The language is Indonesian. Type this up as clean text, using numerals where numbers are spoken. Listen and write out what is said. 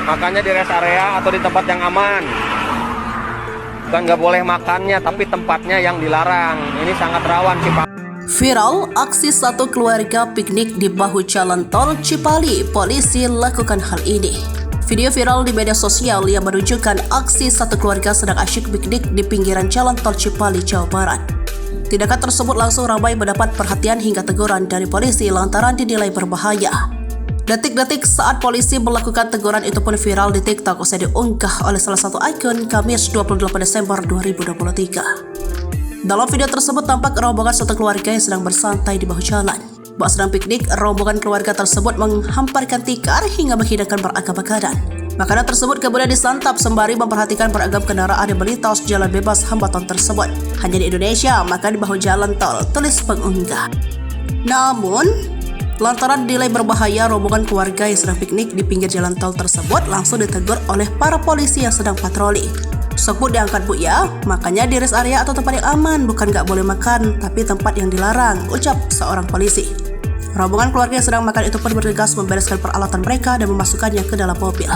Makannya di rest area atau di tempat yang aman. Bukan nggak boleh makannya, tapi tempatnya yang dilarang. Ini sangat rawan sih, Pak. Viral, aksi satu keluarga piknik di bahu jalan tol Cipali. Polisi lakukan hal ini. Video viral di media sosial yang menunjukkan aksi satu keluarga sedang asyik piknik di pinggiran jalan tol Cipali, Jawa Barat. Tindakan tersebut langsung ramai mendapat perhatian hingga teguran dari polisi lantaran dinilai berbahaya. Detik-detik saat polisi melakukan teguran itu pun viral di TikTok usai diunggah oleh salah satu akun Kamis 28 Desember 2023. Dalam video tersebut tampak rombongan satu keluarga yang sedang bersantai di bahu jalan. Saat sedang piknik, rombongan keluarga tersebut menghamparkan tikar hingga menghidangkan beragam makanan. Makanan tersebut kemudian disantap sembari memperhatikan beragam kendaraan yang melintas jalan bebas hambatan tersebut. Hanya di Indonesia, makan di bahu jalan tol, tulis pengunggah. Namun, lantaran dinilai berbahaya, rombongan keluarga yang sedang piknik di pinggir jalan tol tersebut langsung ditegur oleh para polisi yang sedang patroli. "Sok bu, diangkat bu ya, makanya di rest area atau tempat yang aman, bukan gak boleh makan, tapi tempat yang dilarang," ucap seorang polisi. Rombongan keluarga yang sedang makan itu pun bergegas membereskan peralatan mereka dan memasukkannya ke dalam mobil.